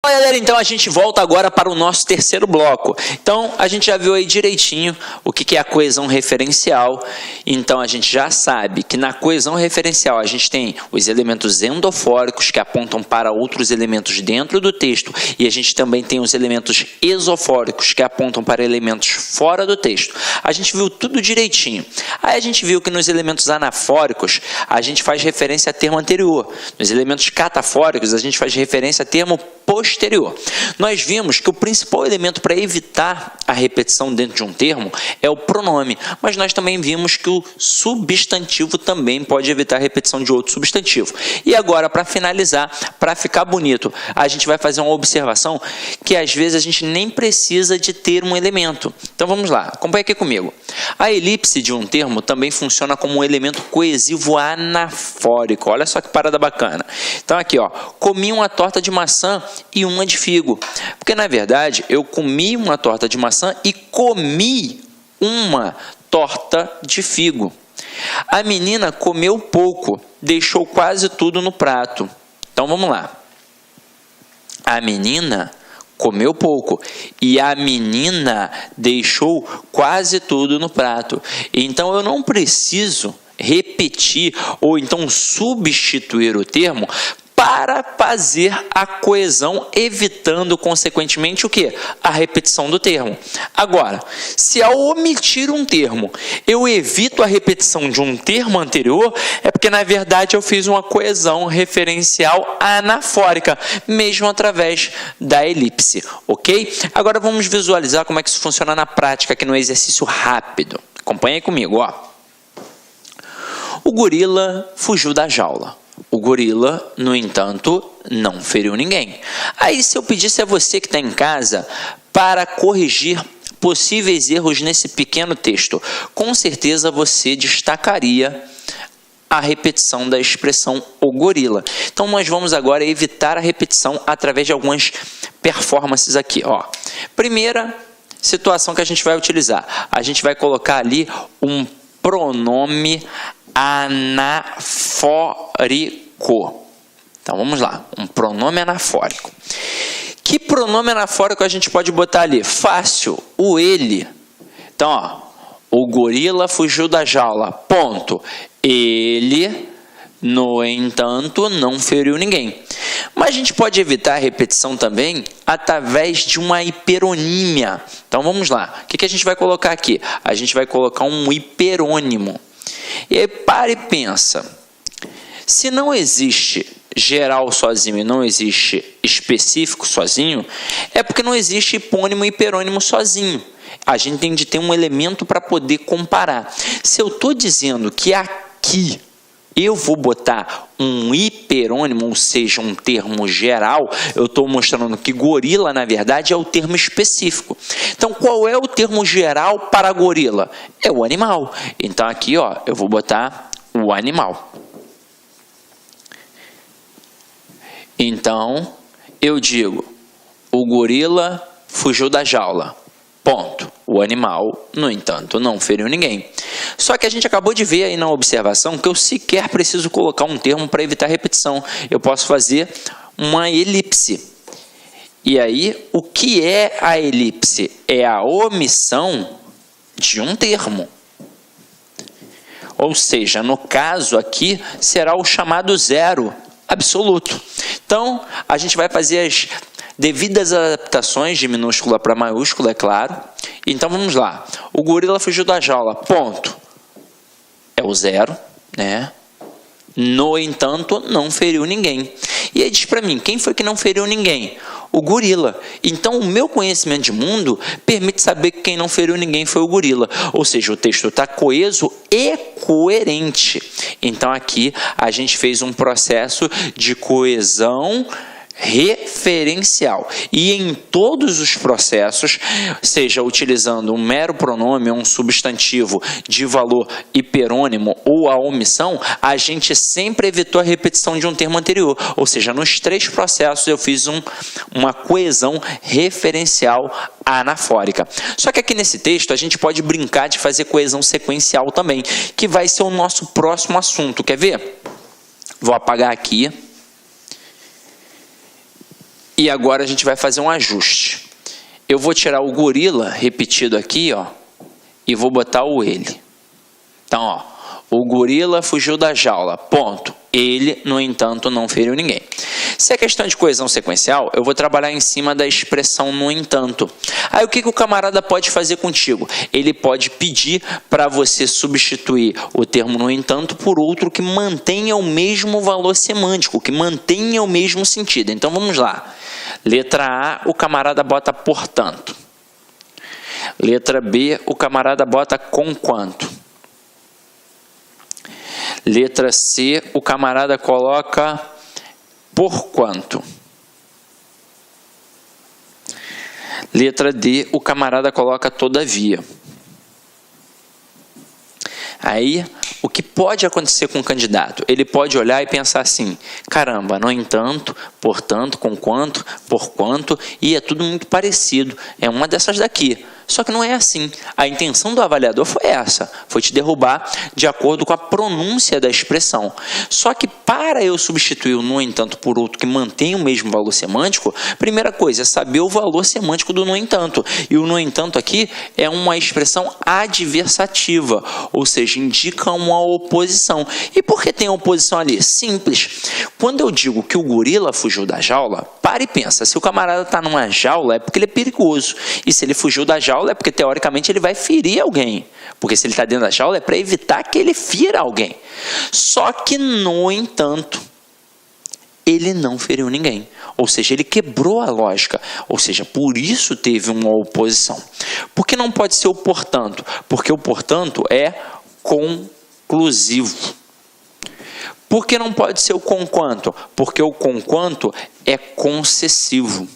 Fala galera, então a gente volta agora para o nosso terceiro bloco. Então a gente já viu aí direitinho o que é a coesão referencial. Então a gente já sabe que na coesão referencial a gente tem os elementos endofóricos que apontam para outros elementos dentro do texto e a gente também tem os elementos esofóricos que apontam para elementos fora do texto. A gente viu tudo direitinho. Aí a gente viu que nos elementos anafóricos a gente faz referência a termo anterior. Nos elementos catafóricos a gente faz referência a termo posterior. Nós vimos que o principal elemento para evitar a repetição dentro de um termo é o pronome, mas nós também vimos que o substantivo também pode evitar a repetição de outro substantivo. E agora, para finalizar, para ficar bonito, a gente vai fazer uma observação que às vezes a gente nem precisa de ter um elemento. Então vamos lá, acompanha aqui comigo. A elipse de um termo também funciona como um elemento coesivo anafórico. Olha só que parada bacana. Então aqui, ó, comi uma torta de maçã e uma de figo. Porque na verdade eu comi uma torta de maçã e comi uma torta de figo. A menina comeu pouco, deixou quase tudo no prato. Então vamos lá. A menina comeu pouco e a menina deixou quase tudo no prato. Então eu não preciso repetir ou então substituir o termo para fazer a coesão, evitando consequentemente o quê? A repetição do termo. Agora, se ao omitir um termo eu evito a repetição de um termo anterior, é porque na verdade eu fiz uma coesão referencial anafórica, mesmo através da elipse, ok? Agora vamos visualizar como é que isso funciona na prática aqui no exercício rápido. Acompanhe aí comigo, ó. O gorila fugiu da jaula. O gorila, no entanto, não feriu ninguém. Aí, se eu pedisse a você que está em casa para corrigir possíveis erros nesse pequeno texto, com certeza você destacaria a repetição da expressão o gorila. Então, nós vamos agora evitar a repetição através de algumas performances aqui. Ó. Primeira situação que a gente vai utilizar. A gente vai colocar ali um pronome anafórico. Então vamos lá, um pronome anafórico. Que pronome anafórico a gente pode botar ali? Fácil, o ele. Então, ó, o gorila fugiu da jaula, ponto. Ele, no entanto, não feriu ninguém. Mas a gente pode evitar a repetição também através de uma hiperonímia. Então vamos lá, o que a gente vai colocar aqui? A gente vai colocar um hiperônimo. E aí para e pensa, se não existe geral sozinho e não existe específico sozinho, é porque não existe hipônimo e hiperônimo sozinho. A gente tem de ter um elemento para poder comparar. Se eu estou dizendo que aqui eu vou botar um hiperônimo, ou seja, um termo geral, eu estou mostrando que gorila, na verdade, é o termo específico. Então, qual é o termo geral para gorila? É o animal. Então, aqui, ó, eu vou botar o animal. Então, eu digo, o gorila fugiu da jaula. Ponto. O animal, no entanto, não feriu ninguém. Só que a gente acabou de ver aí na observação que eu sequer preciso colocar um termo para evitar repetição. Eu posso fazer uma elipse. E aí, o que é a elipse? É a omissão de um termo. Ou seja, no caso aqui, será o chamado zero absoluto. Então, a gente vai fazer as devidas adaptações de minúscula para maiúscula, é claro. Então, vamos lá. O gorila fugiu da jaula, ponto. É o zero, né? No entanto, não feriu ninguém. E aí diz para mim, quem foi que não feriu ninguém? O gorila. Então, o meu conhecimento de mundo permite saber que quem não feriu ninguém foi o gorila. Ou seja, o texto está coeso e coerente. Então, aqui a gente fez um processo de coesão referencial. E em todos os processos, seja utilizando um mero pronome ou um substantivo de valor hiperônimo ou a omissão, a gente sempre evitou a repetição de um termo anterior. Ou seja, nos três processos eu fiz uma coesão referencial anafórica. Só que aqui nesse texto a gente pode brincar de fazer coesão sequencial também, que vai ser o nosso próximo assunto. Quer ver? Vou apagar aqui. E agora a gente vai fazer um ajuste. Eu vou tirar o gorila repetido aqui, ó, e vou botar o ele. Então, ó, o gorila fugiu da jaula, ponto. Ele, no entanto, não feriu ninguém. Se é questão de coesão sequencial, eu vou trabalhar em cima da expressão no entanto. Aí o que o camarada pode fazer contigo? Ele pode pedir para você substituir o termo no entanto por outro que mantenha o mesmo valor semântico, que mantenha o mesmo sentido. Então vamos lá. Letra A, o camarada bota portanto. Letra B, o camarada bota conquanto. Letra C, o camarada coloca porquanto. Letra D, o camarada coloca todavia. Aí, o que pode acontecer com o candidato? Ele pode olhar e pensar assim, caramba, no entanto, portanto, conquanto, porquanto, e é tudo muito parecido. É uma dessas daqui. Só que não é assim. A intenção do avaliador foi essa, foi te derrubar de acordo com a pronúncia da expressão. Só que para eu substituir o no entanto por outro que mantém o mesmo valor semântico, primeira coisa é saber o valor semântico do no entanto. E o no entanto aqui é uma expressão adversativa, ou seja, indica uma oposição. E por que tem oposição ali? Simples. Quando eu digo que o gorila fugiu da jaula, para e pensa, se o camarada está numa jaula é porque ele é perigoso. E se ele fugiu da jaula é porque, teoricamente, ele vai ferir alguém. Porque se ele está dentro da jaula é para evitar que ele fira alguém. Só que, no entanto, ele não feriu ninguém. Ou seja, ele quebrou a lógica. Ou seja, por isso teve uma oposição. Por que não pode ser o portanto? Porque o portanto é conclusivo. Por que não pode ser o conquanto? Porque o conquanto é concessivo.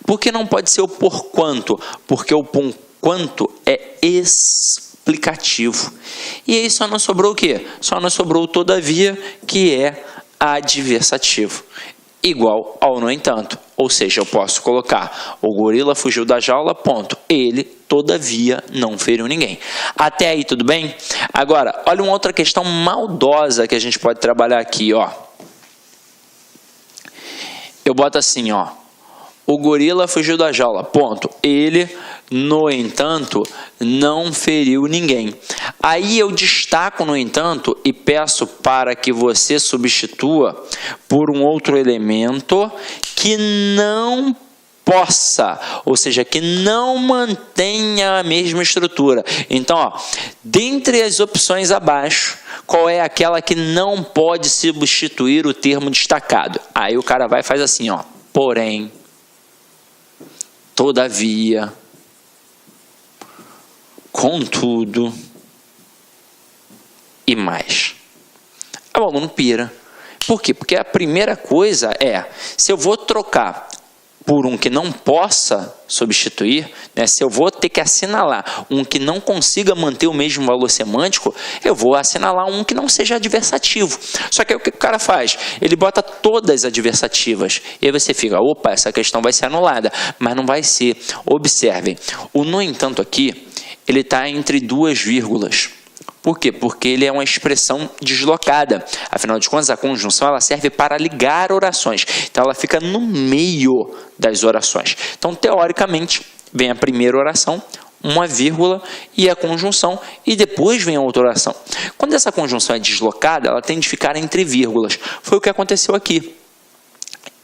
Por que não pode ser o porquanto? Porque o porquanto é explicativo. E aí só não sobrou o quê? Só não sobrou o todavia, que é adversativo. Igual ao no entanto. Ou seja, eu posso colocar o gorila fugiu da jaula, ponto. Ele, todavia, não feriu ninguém. Até aí, tudo bem? Agora, olha uma outra questão maldosa que a gente pode trabalhar aqui, ó. Eu boto assim, ó. O gorila fugiu da jaula, ponto. Ele, no entanto, não feriu ninguém. Aí eu destaco, no entanto, e peço para que você substitua por um outro elemento que não possa, ou seja, que não mantenha a mesma estrutura. Então, ó, dentre as opções abaixo, qual é aquela que não pode substituir o termo destacado? Aí o cara vai e faz assim, ó, porém, todavia, contudo e mais. O aluno pira. Por quê? Porque a primeira coisa é, se eu vou trocar por um que não possa substituir, né, se eu vou ter que assinalar um que não consiga manter o mesmo valor semântico, eu vou assinalar um que não seja adversativo. Só que aí o que o cara faz? Ele bota todas adversativas. E aí você fica, opa, essa questão vai ser anulada. Mas não vai ser. Observem, o no entanto aqui, ele está entre duas vírgulas. Por quê? Porque ele é uma expressão deslocada. Afinal de contas, a conjunção ela serve para ligar orações. Então, ela fica no meio das orações. Então, teoricamente, vem a primeira oração, uma vírgula e a conjunção, e depois vem a outra oração. Quando essa conjunção é deslocada, ela tem de ficar entre vírgulas. Foi o que aconteceu aqui.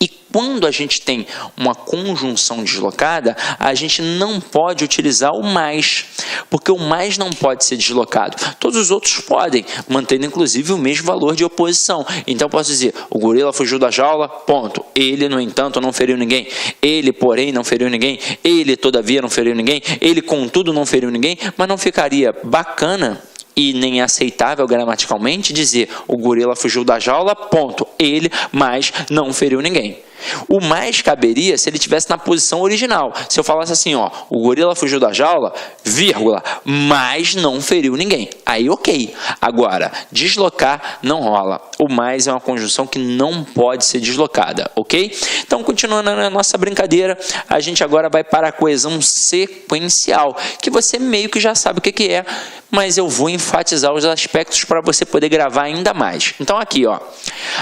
E quando a gente tem uma conjunção deslocada, a gente não pode utilizar o mais, porque o mais não pode ser deslocado. Todos os outros podem, mantendo inclusive o mesmo valor de oposição. Então, posso dizer, o gorila fugiu da jaula, ponto. Ele, no entanto, não feriu ninguém. Ele, porém, não feriu ninguém. Ele, todavia, não feriu ninguém. Ele, contudo, não feriu ninguém. Mas não ficaria bacana e nem aceitável gramaticalmente dizer o gorila fugiu da jaula, ponto. Ele, mas não feriu ninguém. O mais caberia se ele estivesse na posição original. Se eu falasse assim, ó, o gorila fugiu da jaula, vírgula, mas não feriu ninguém. Aí, ok. Agora, deslocar não rola. O mais é uma conjunção que não pode ser deslocada, ok? Então, continuando na nossa brincadeira, a gente agora vai para a coesão sequencial, que você meio que já sabe o que é, mas eu vou enfatizar os aspectos para você poder gravar ainda mais. Então, aqui, ó,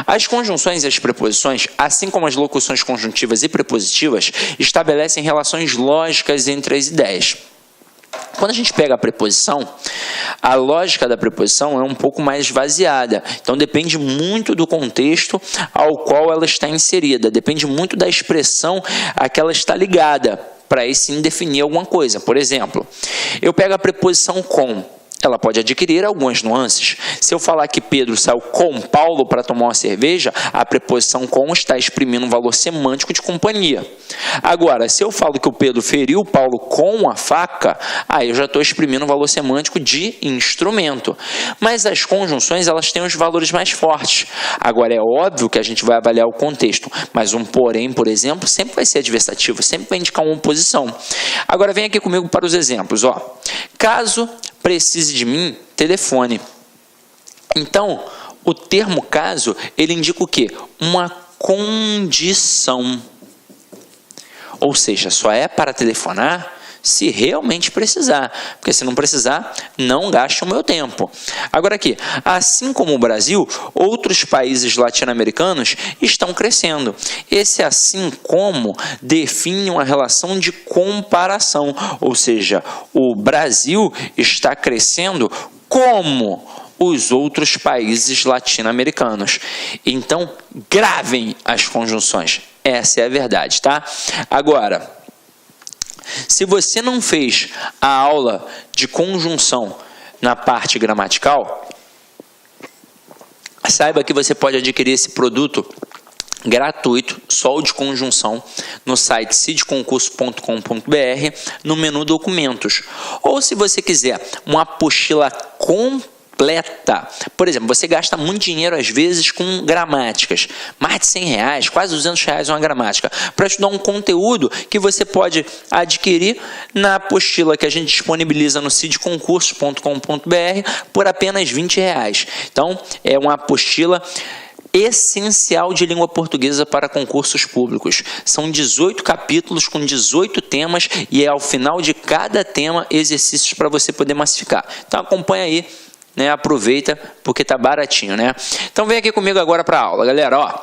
as conjunções e as preposições, assim como as locuções conjuntivas e prepositivas estabelecem relações lógicas entre as ideias. Quando a gente pega a preposição, a lógica da preposição é um pouco mais esvaziada. Então, depende muito do contexto ao qual ela está inserida. Depende muito da expressão a que ela está ligada, para aí sim definir alguma coisa. Por exemplo, eu pego a preposição com. Ela pode adquirir algumas nuances. Se eu falar que Pedro saiu com Paulo para tomar uma cerveja, a preposição com está exprimindo um valor semântico de companhia. Agora, se eu falo que o Pedro feriu Paulo com a faca, aí eu já estou exprimindo um valor semântico de instrumento. Mas as conjunções, elas têm os valores mais fortes. Agora, é óbvio que a gente vai avaliar o contexto, mas um porém, por exemplo, sempre vai ser adversativo, sempre vai indicar uma oposição. Agora, vem aqui comigo para os exemplos. Caso precise de mim, telefone. Então, o termo caso, ele indica o quê? Uma condição. Ou seja, só é para telefonar se realmente precisar. Porque se não precisar, não gaste o meu tempo. Agora aqui, assim como o Brasil, outros países latino-americanos estão crescendo. Esse assim como define uma relação de comparação. Ou seja, o Brasil está crescendo como os outros países latino-americanos. Então, gravem as conjunções. Essa é a verdade, tá? Agora, se você não fez a aula de conjunção na parte gramatical, saiba que você pode adquirir esse produto gratuito, só o de conjunção, no site cidconcurso.com.br, no menu documentos. Ou se você quiser uma apostila completa, por exemplo, você gasta muito dinheiro às vezes com gramáticas, mais de R$100, quase R$200 uma gramática, para estudar um conteúdo que você pode adquirir na apostila que a gente disponibiliza no cidconcurso.com.br por apenas R$20. Então, é uma apostila essencial de língua portuguesa para concursos públicos. São 18 capítulos com 18 temas e é ao final de cada tema exercícios para você poder massificar. Então, acompanha aí. Aproveita porque tá baratinho, né? Então vem aqui comigo agora para a aula, galera.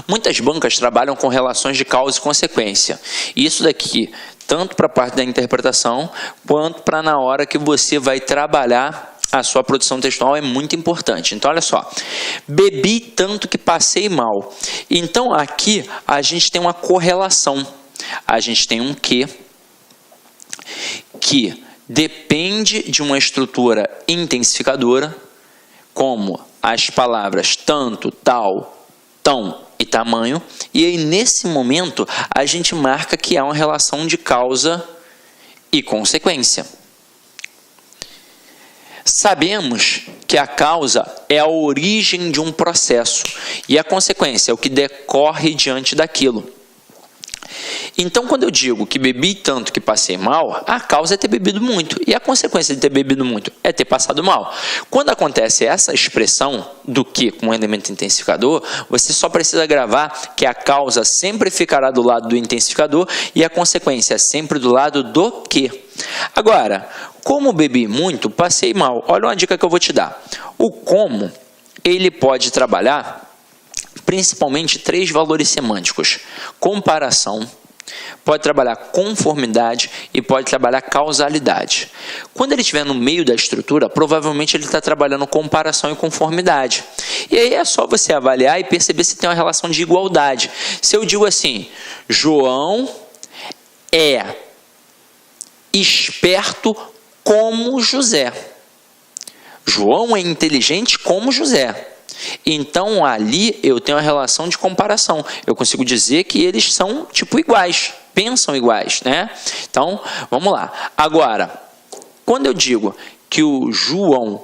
Muitas bancas trabalham com relações de causa e consequência. Isso daqui, tanto para a parte da interpretação, quanto para na hora que você vai trabalhar a sua produção textual, é muito importante. Então, olha só. Bebi tanto que passei mal. Então, aqui a gente tem uma correlação. A gente tem um que depende de uma estrutura intensificadora, como as palavras tanto, tal, tão e tamanho, e aí nesse momento a gente marca que há uma relação de causa e consequência. Sabemos que a causa é a origem de um processo e a consequência é o que decorre diante daquilo. Então, quando eu digo que bebi tanto que passei mal, a causa é ter bebido muito. E a consequência de ter bebido muito é ter passado mal. Quando acontece essa expressão do que com um elemento intensificador, você só precisa gravar que a causa sempre ficará do lado do intensificador e a consequência é sempre do lado do que. Agora, como bebi muito, passei mal. Olha uma dica que eu vou te dar. O como, ele pode trabalhar principalmente 3 valores semânticos: comparação, pode trabalhar conformidade e pode trabalhar causalidade. Quando ele estiver no meio da estrutura, provavelmente ele está trabalhando comparação e conformidade. E aí é só você avaliar e perceber se tem uma relação de igualdade. Se eu digo assim, João é esperto como José. João é inteligente como José. Então, ali eu tenho uma relação de comparação. Eu consigo dizer que eles são, tipo, iguais, pensam iguais, né? Então, vamos lá. Agora, quando eu digo que o João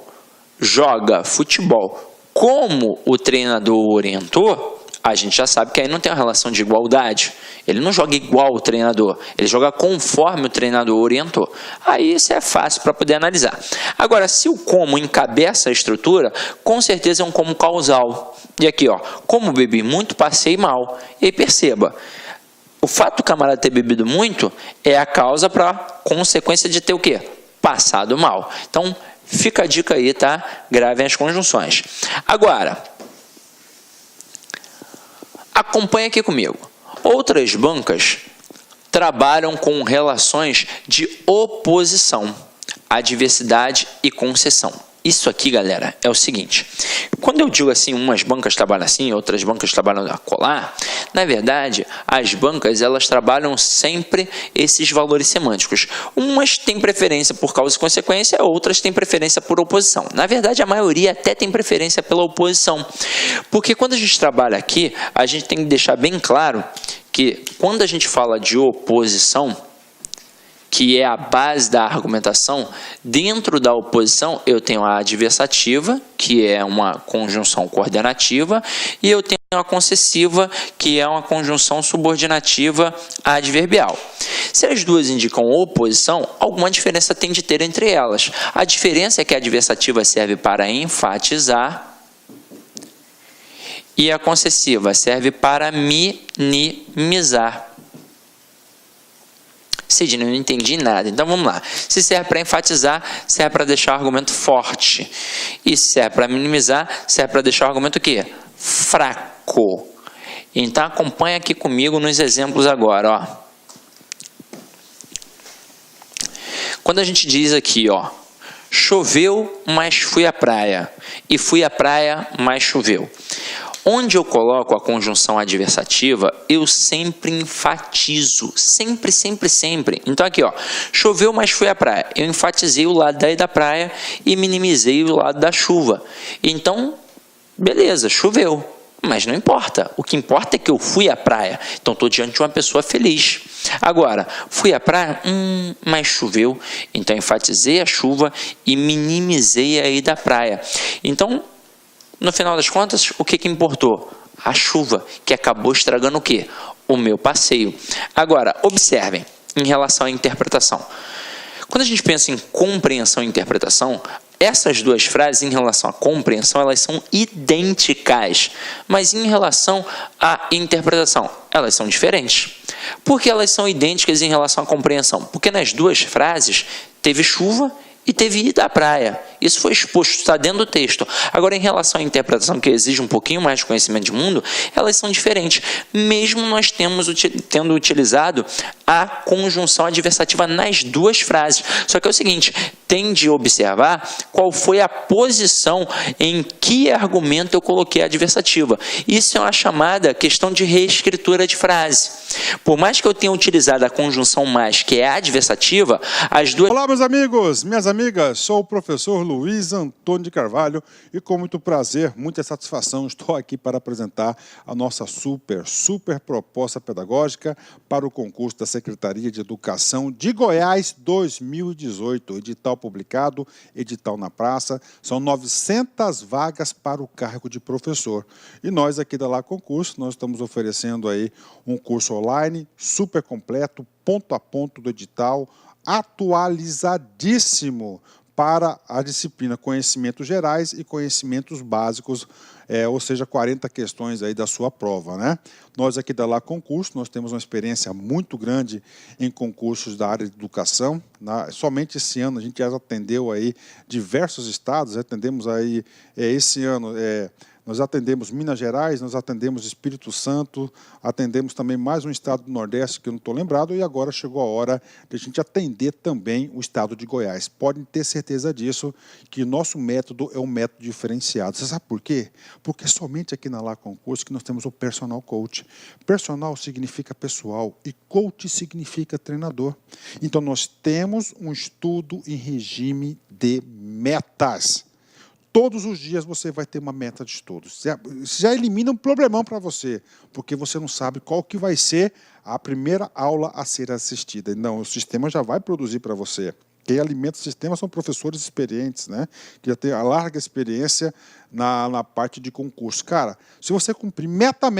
joga futebol como o treinador orientou, a gente já sabe que aí não tem uma relação de igualdade. Ele não joga igual o treinador, ele joga conforme o treinador orientou. Aí isso é fácil para poder analisar. Agora, se o como encabeça a estrutura, com certeza é um como causal. E aqui, como bebi muito, passei mal. E aí perceba, o fato do camarada ter bebido muito é a causa para a consequência de ter o quê? Passado mal. Então, fica a dica aí, tá? Gravem as conjunções. Agora, Acompanhe aqui comigo. Outras bancas trabalham com relações de oposição, adversidade e concessão. Isso aqui, galera, é o seguinte. Quando eu digo assim, umas bancas trabalham assim, outras bancas trabalham acolá, na verdade, as bancas, elas trabalham sempre esses valores semânticos. Umas têm preferência por causa e consequência, outras têm preferência por oposição. Na verdade, a maioria até tem preferência pela oposição. Porque quando a gente trabalha aqui, a gente tem que deixar bem claro que quando a gente fala de oposição, que é a base da argumentação, dentro da oposição eu tenho a adversativa, que é uma conjunção coordenativa, e eu tenho a concessiva, que é uma conjunção subordinativa adverbial. Se as duas indicam oposição, alguma diferença tem de ter entre elas. A diferença é que a adversativa serve para enfatizar e a concessiva serve para minimizar. Sidney, não entendi nada. Então vamos lá. Se serve para enfatizar, serve para deixar o argumento forte. E se serve para minimizar, serve para deixar o argumento o quê? Fraco. Então acompanha aqui comigo nos exemplos agora, ó. Quando a gente diz aqui, ó, choveu, mas fui à praia. E fui à praia, mas choveu. Onde eu coloco a conjunção adversativa, eu sempre enfatizo. Sempre, sempre, sempre. Então aqui, ó, choveu, mas fui à praia. Eu enfatizei o lado daí da praia e minimizei o lado da chuva. Então, beleza, choveu. Mas não importa. O que importa é que eu fui à praia. Então, estou diante de uma pessoa feliz. Agora, fui à praia, mas choveu. Então, enfatizei a chuva e minimizei a ida à praia. Então, no final das contas, o que importou? A chuva, que acabou estragando o quê? O meu passeio. Agora, observem, em relação à interpretação. Quando a gente pensa em compreensão e interpretação, essas duas frases, em relação à compreensão, elas são idênticas. Mas em relação à interpretação, elas são diferentes. Por que elas são idênticas em relação à compreensão? Porque nas duas frases teve chuva e teve ida à praia. Isso foi exposto, está dentro do texto. Agora, em relação à interpretação, que exige um pouquinho mais de conhecimento de mundo, elas são diferentes. Mesmo nós tendo utilizado a conjunção adversativa nas duas frases. Só que é o seguinte, tem de observar qual foi a posição em que argumento eu coloquei a adversativa. Isso é uma chamada questão de reescritura de frase. Por mais que eu tenha utilizado a conjunção mais, que é a adversativa, as duas... Olá, meus amigos, minhas amigas, sou o professor Luiz Antônio de Carvalho e com muito prazer, muita satisfação, estou aqui para apresentar a nossa super proposta pedagógica para o concurso da Secretaria de Educação de Goiás 2018. Edital publicado, edital na praça, são 900 vagas para o cargo de professor. E nós aqui da Lá Concurso, nós estamos oferecendo aí um curso online super completo, ponto a ponto do edital, atualizadíssimo para a disciplina Conhecimentos Gerais e Conhecimentos Básicos, ou seja, 40 questões aí da sua prova, né? Nós aqui da Lá Concurso, nós temos uma experiência muito grande em concursos da área de educação. Somente esse ano a gente já atendeu aí diversos estados, atendemos aí esse ano... Nós atendemos Minas Gerais, nós atendemos Espírito Santo, atendemos também mais um estado do Nordeste, que eu não estou lembrado, e agora chegou a hora de a gente atender também o estado de Goiás. Podem ter certeza disso, que o nosso método é um método diferenciado. Você sabe por quê? Porque somente aqui na Lá Concurso que nós temos o Personal Coach. Personal significa pessoal e coach significa treinador. Então, nós temos um estudo em regime de metas. Todos os dias você vai ter uma meta de estudos. Já elimina um problemão para você, porque você não sabe qual que vai ser a primeira aula a ser assistida. Não, o sistema já vai produzir para você. Quem alimenta o sistema são professores experientes, né? Que já têm a larga experiência na parte de concurso. Cara, se você cumprir meta,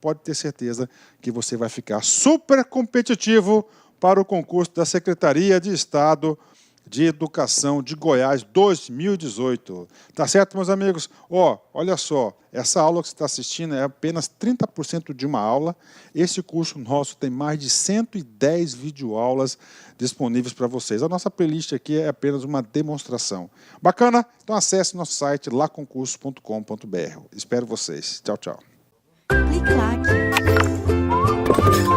pode ter certeza que você vai ficar super competitivo para o concurso da Secretaria de Estado de Educação de Goiás 2018. Tá certo, meus amigos? Olha só, essa aula que você está assistindo é apenas 30% de uma aula. Esse curso nosso tem mais de 110 videoaulas disponíveis para vocês. A nossa playlist aqui é apenas uma demonstração. Bacana? Então acesse nosso site laconcurso.com.br. Espero vocês. Tchau, tchau. Clique-Claque.